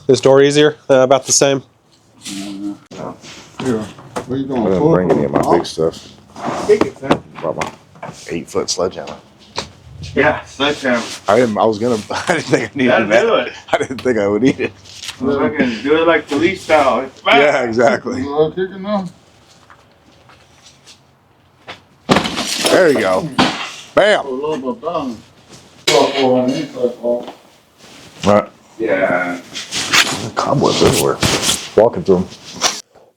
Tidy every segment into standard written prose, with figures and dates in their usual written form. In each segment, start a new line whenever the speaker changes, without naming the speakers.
This door easier? About the same?
Here. What are you doing?
I didn't bring any of my big stuff.
Take it, man.
Brought my 8-foot sledgehammer.
Yeah, sledgehammer.
I didn't think I needed that.
Do it.
I didn't think I would need it.
Fucking do it like police style.
Yeah, exactly. There you go. Bam. Right.
Yeah.
Cobwebs everywhere. Walking through them.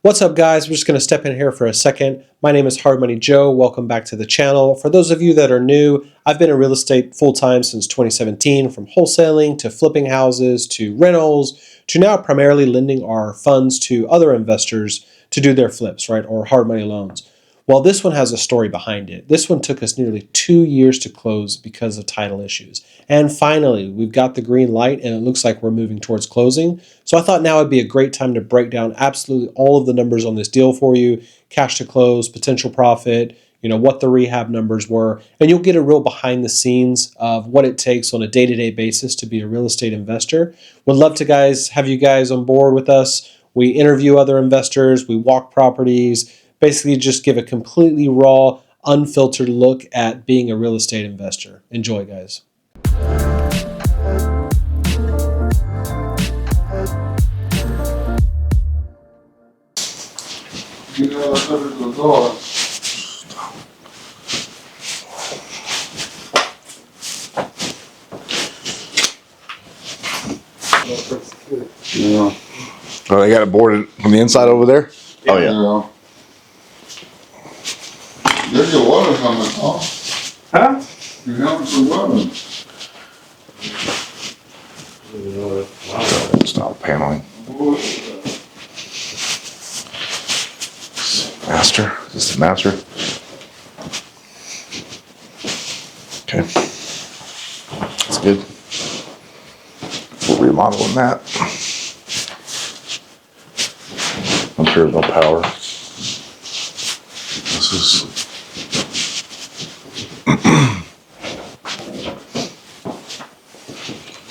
What's up, guys? We're just going to step in here for a second. My name is Hard Money Joe. Welcome back to the channel. For those of you that are new, I've been in real estate full-time since 2017, from wholesaling to flipping houses to rentals to now primarily lending our funds to other investors to do their flips, right, or hard money loans. Well, this one has a story behind it. This one took us nearly 2 years to close because of title issues. And finally, we've got the green light and it looks like we're moving towards closing. So I thought now would be a great time to break down absolutely all of the numbers on this deal for you, cash to close, potential profit, what the rehab numbers were, and you'll get a real behind the scenes of what it takes on a day-to-day basis to be a real estate investor. Would love to have you guys on board with us. We interview other investors, we walk properties, basically just give a completely raw, unfiltered look at being a real estate investor. Enjoy, guys.
Yeah. Oh, they got it boarded from the inside over there?
Yeah.
Oh, yeah.
There's your water coming, huh?
Huh?
You have some water.
Style paneling. Master. Is this the master? Okay. That's good. We're remodeling that. I'm sure there's no power. This is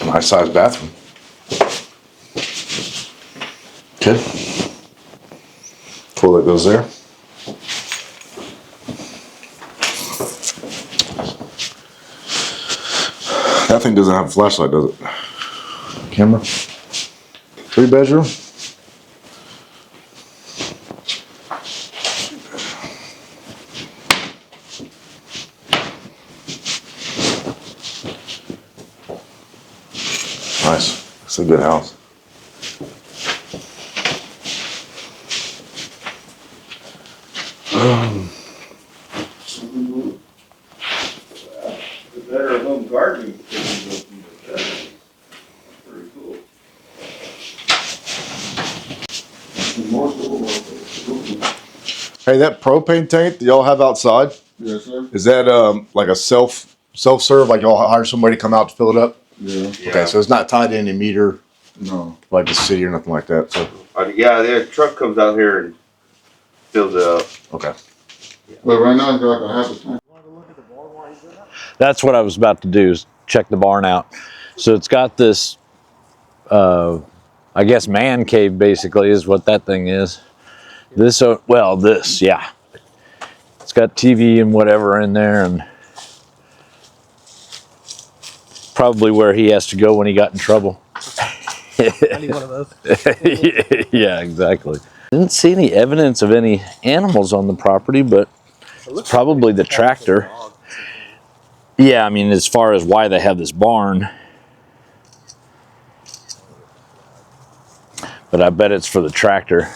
nice sized bathroom. Okay. Toilet goes there. That thing doesn't have a flashlight, does it? Camera. 3-bedroom. Nice. It's a good house.
Better home gardening. Pretty cool.
Hey, that propane tank that y'all have outside,
Yes, sir.
is that like a self-serve, like y'all hire somebody to come out to fill it up?
Yeah.
Okay, so it's not tied to any meter
No.
like the city or nothing like that. So
Yeah, their truck comes out here and fills it up.
okay.
But right now, it's like a half a tank.
That's what I was about to do, is check the barn out. So it's got this, I guess, man cave basically is what that thing is. This, yeah. It's got TV and whatever in there, and probably where he has to go when he got in trouble.
I need one of those.
Yeah, exactly. Didn't see any evidence of any animals on the property, but it's probably the tractor. Yeah, I mean, as far as why they have this barn. But I bet it's for the tractor.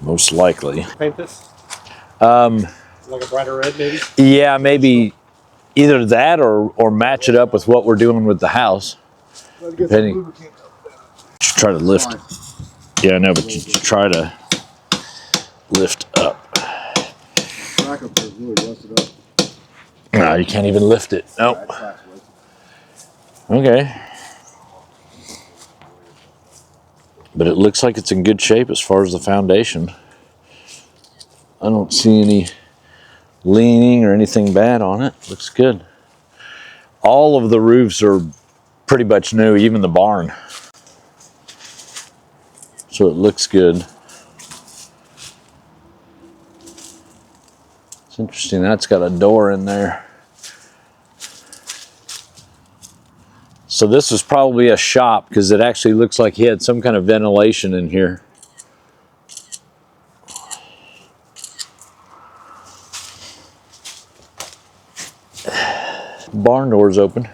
Most likely.
Paint this? Like a brighter red, maybe?
Yeah, maybe either that or match it up with what we're doing with the house. Depending. Try to lift. Yeah, I know, but you try to lift up. No, you can't even lift it. Nope. Okay. But it looks like it's in good shape as far as the foundation. I don't see any leaning or anything bad on it. Looks good. All of the roofs are pretty much new, even the barn. so it looks good. It's interesting, that's got a door in there. So this was probably a shop because it actually looks like he had some kind of ventilation in here. Barn door's open.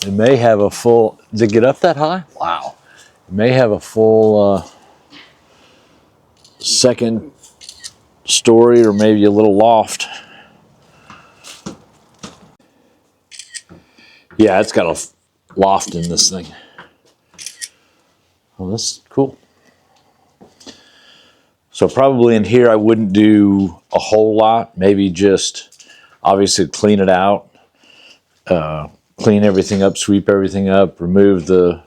It may have a full, did it get up that high? Wow. It may have a full second story or maybe a little loft. Yeah, it's got a loft in this thing. Oh, this is cool. So probably in here I wouldn't do a whole lot. Maybe just obviously clean it out, clean everything up, sweep everything up, remove the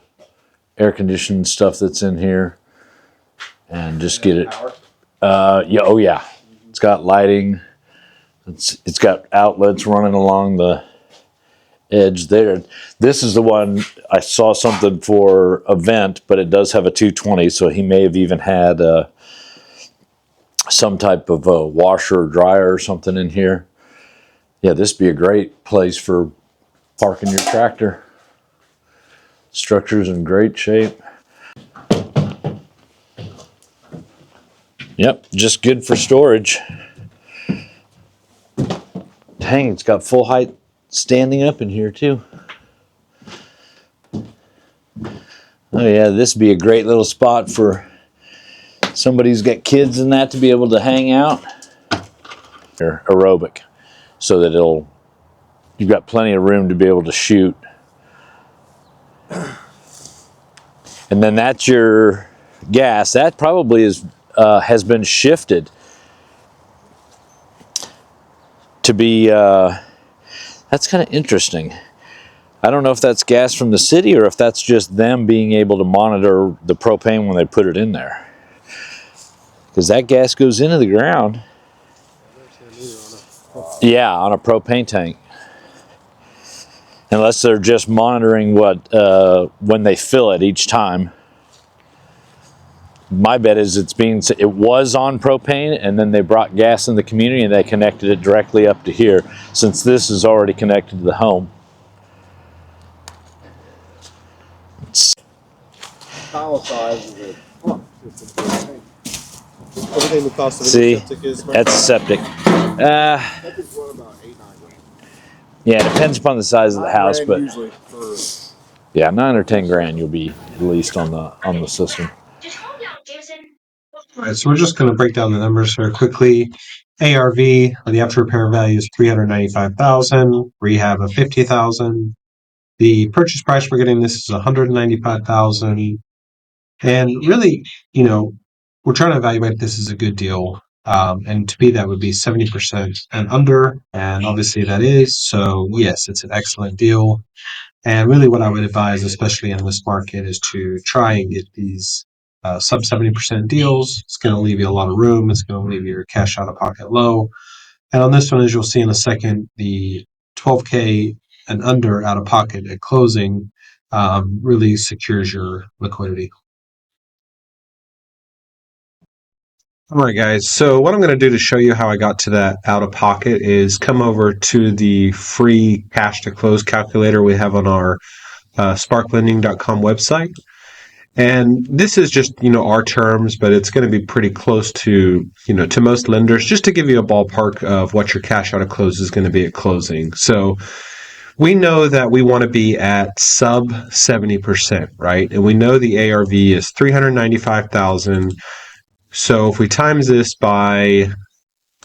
air conditioned stuff that's in here, and just get it. Yeah, oh yeah, it's got lighting. It's got outlets running along the edge there. This is the one I saw something for a vent, but it does have a 220, so he may have even had some type of a washer or dryer or something in here. Yeah, this would be a great place for parking your tractor. Structure's in great shape. Yep, just good for storage. Dang, it's got full height standing up in here too. Oh yeah, this would be a great little spot for somebody who's got kids and that to be able to hang out. Or aerobic, so that you've got plenty of room to be able to shoot. And then that's your gas. That probably has been shifted to be, that's kind of interesting. I don't know if that's gas from the city or if that's just them being able to monitor the propane when they put it in there. Because that gas goes into the ground. Yeah, on a propane tank. Unless they're just monitoring what when they fill it each time. My bet is it was on propane and then they brought gas in the community and they connected it directly up to here, since this is already connected to the home.
Tile size is it? Everything the cost of
See,
septic is.
that's a septic.
Septic's what, about 8-9 grand.
Yeah, it depends upon the size of the house, but
Usually for
yeah, 9 or 10 grand you'll be at least on the system.
All right, so we're just going to break down the numbers very quickly. ARV, or the after repair value, is $395,000. Rehab of $50,000. The purchase price we're getting this is $195,000. And really, we're trying to evaluate if this is a good deal. And to be that would be 70% and under, and obviously that is. So yes, it's an excellent deal. And really, what I would advise, especially in this market, is to try and get these sub 70% deals. It's going to leave you a lot of room. It's going to leave your cash out of pocket low. And on this one, as you'll see in a second, the 12K and under out of pocket at closing really secures your liquidity. All right, guys. So what I'm going to do to show you how I got to that out of pocket is come over to the free cash to close calculator we have on our sparklending.com website. And this is just, our terms, but it's going to be pretty close to, to most lenders, just to give you a ballpark of what your cash out of close is going to be at closing. So we know that we want to be at sub 70%, right? And we know the ARV is 395,000. So if we times this by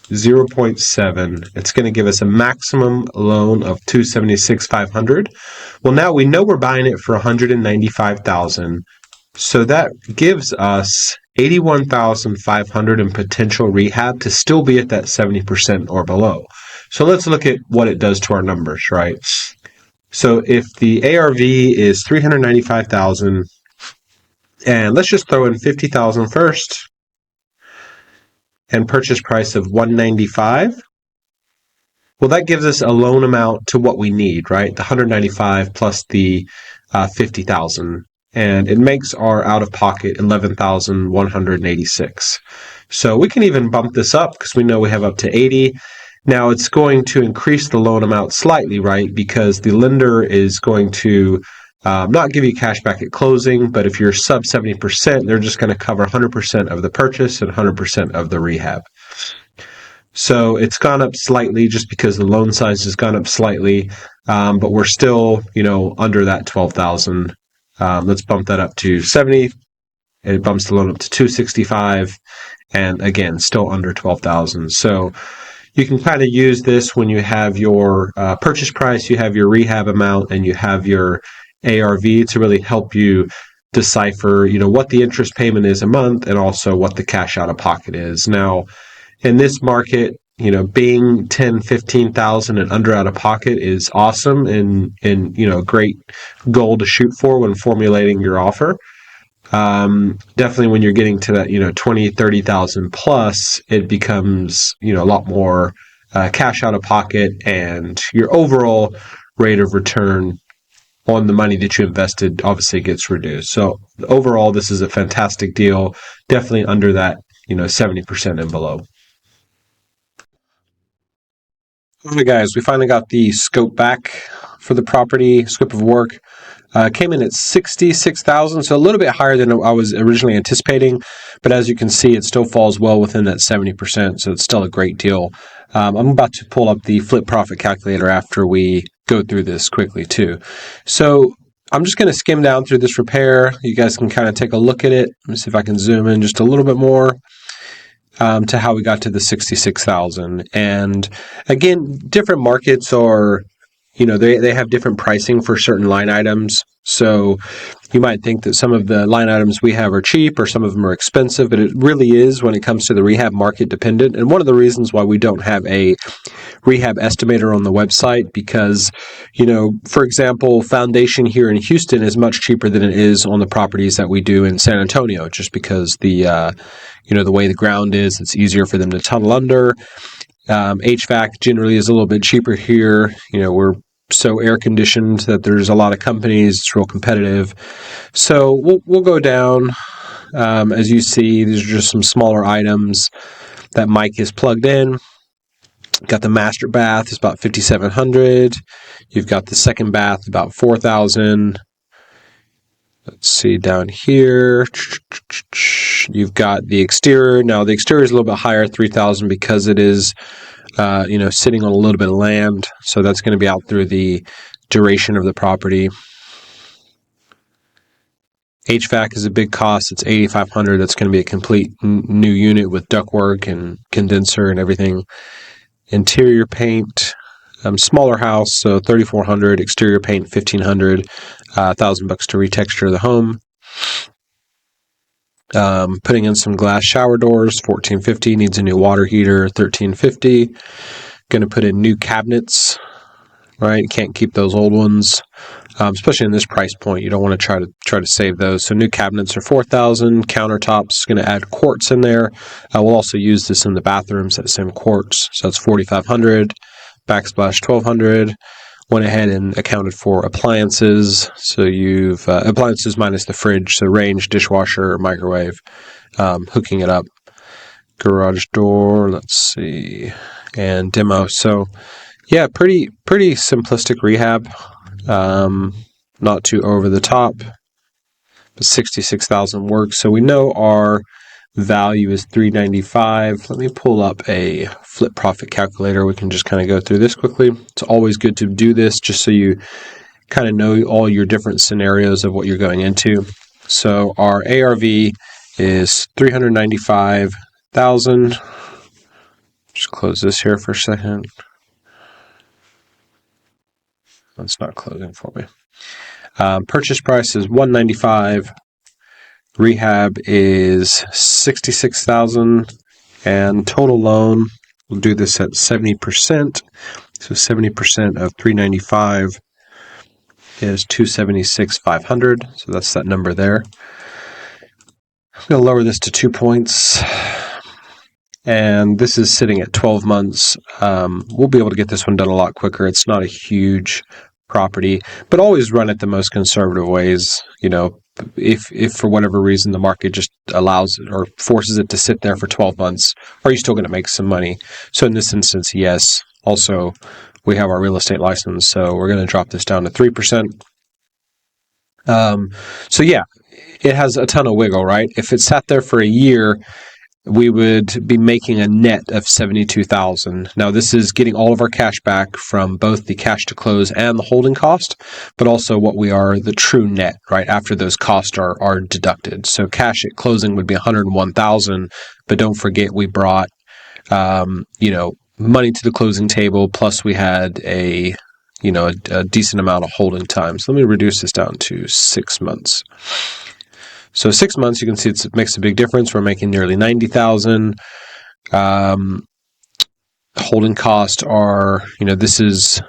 0.7, it's going to give us a maximum loan of $276,500. Well, now we know we're buying it for $195,000. So that gives us $81,500 in potential rehab to still be at that 70% or below. So let's look at what it does to our numbers, right? So if the ARV is $395,000, and let's just throw in $50,000 first, and purchase price of $195,000. Well, that gives us a loan amount to what we need, right? The $195,000 plus the $50,000, and it makes our out-of-pocket $11,186. So we can even bump this up because we know we have up to 80. Now it's going to increase the loan amount slightly, right? Because the lender is going to not give you cash back at closing, but if you're sub 70%, they're just going to cover 100% of the purchase and 100% of the rehab. So it's gone up slightly just because the loan size has gone up slightly, but we're still, under that 12,000. Let's bump that up to 70. It bumps the loan up to 265, and again, still under 12,000. So you can kind of use this when you have your purchase price, you have your rehab amount, and you have your ARV to really help you decipher, what the interest payment is a month and also what the cash out of pocket is. Now, in this market, being 10, 15,000 and under out of pocket is awesome and a great goal to shoot for when formulating your offer. Definitely when you're getting to that, 20, 30,000 plus, it becomes, a lot more cash out of pocket, and your overall rate of return on the money that you invested obviously gets reduced. So overall, this is a fantastic deal, definitely under that, 70% and below. All right, guys, we finally got the scope back for the property, scope of work. Came in at 66,000, so a little bit higher than I was originally anticipating. But as you can see, it still falls well within that 70%, so it's still a great deal. I'm about to pull up the flip profit calculator after we go through this quickly too. So I'm just going to skim down through this repair. You guys can kind of take a look at it. Let me see if I can zoom in just a little bit more. To how we got to the 66,000. And again, different markets are, they have different pricing for certain line items. So you might think that some of the line items we have are cheap or some of them are expensive, but it really is, when it comes to the rehab market, dependent. And one of the reasons why we don't have a rehab estimator on the website, because, for example, foundation here in Houston is much cheaper than it is on the properties that we do in San Antonio, just because the way the ground is, it's easier for them to tunnel under. HVAC generally is a little bit cheaper here. We're so air conditioned that there's a lot of companies. It's real competitive. So we'll go down. As you see, these are just some smaller items. That mic is plugged in. Got the master bath, it's about $5,700. You've got the second bath, about $4,000. Let's see down here. You've got the exterior. Now the exterior is a little bit higher, $3,000, because it is, sitting on a little bit of land. So that's going to be out through the duration of the property. HVAC is a big cost. It's $8,500. That's going to be a complete new unit with ductwork and condenser and everything. Interior paint, smaller house, so $3,400. Exterior paint, $1,500. $1,000 to retexture the home. Putting in some glass shower doors, $1,450. Needs a new water heater, $1,350. Going to put in new cabinets. Right, can't keep those old ones, especially in this price point. You don't want to try to save those. So new cabinets are $4,000. Countertops, going to add quartz in there. We'll also use this in the bathrooms, that same quartz. So that's $4,500. Backsplash $1,200. Went ahead and accounted for appliances. So you've appliances minus the fridge, so range, dishwasher, microwave, hooking it up. Garage door, let's see, and demo. So yeah, pretty simplistic rehab. Not too over the top, but 66,000 works. So we know our value is $395. Let me pull up a flip profit calculator. We can just kind of go through this quickly. It's always good to do this just so you kind of know all your different scenarios of what you're going into. So our ARV is $395,000. Just close this here for a second. It's not closing for me. Purchase price is $195,000. Rehab is $66,000, and total loan, we'll do this at 70%. So 70% of $395,000 is $276,500. So that's that number there. I'm going to lower this to 2 points. And this is sitting at 12 months. We'll be able to get this one done a lot quicker. It's not a huge property, but always run it the most conservative ways. If for whatever reason the market just allows it or forces it to sit there for 12 months, are you still going to make some money? So in this instance, yes. Also, we have our real estate license, so we're going to drop this down to 3%. So yeah, it has a ton of wiggle, right? If it sat there for a year, we would be making a net of $72,000. Now, this is getting all of our cash back from both the cash to close and the holding cost, but also what we are the true net, right? After those costs are deducted. So cash at closing would be $101,000, but don't forget we brought, money to the closing table, plus we had a decent amount of holding time. So let me reduce this down to 6 months. So 6 months, you can see it makes a big difference. We're making nearly $90,000. Holding costs are, this is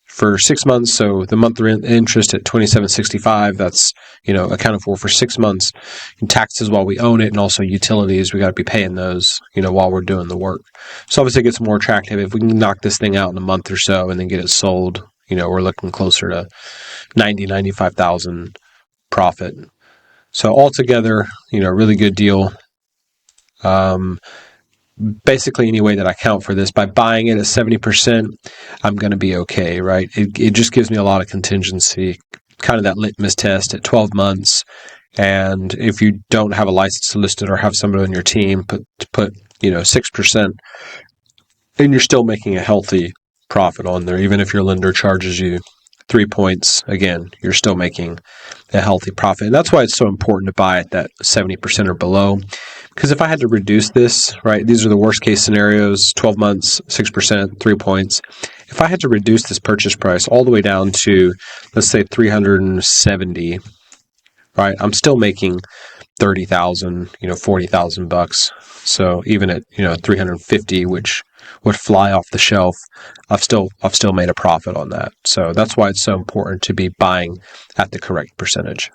for 6 months. So the monthly interest at $27.65, that's, accounted for 6 months. And taxes while we own it, and also utilities, we got to be paying those, while we're doing the work. So obviously it gets more attractive if we can knock this thing out in a month or so and then get it sold. We're looking closer to $95,000 profit. So altogether, really good deal. Basically, any way that I count for this, by buying it at 70%, I'm going to be okay, right? It just gives me a lot of contingency, kind of that litmus test at 12 months. And if you don't have a licensed solicitor or have somebody on your team, put 6%, and you're still making a healthy profit on there. Even if your lender charges you 3 points, again, you're still making a healthy profit. And that's why it's so important to buy at that 70% or below. Because if I had to reduce this, right, these are the worst case scenarios, 12 months, 6%, 3 points. If I had to reduce this purchase price all the way down to, let's say, $370, right, I'm still making $30,000, $40,000. So even at, $350, which would fly off the shelf, I've still made a profit on that. So that's why it's so important to be buying at the correct percentage.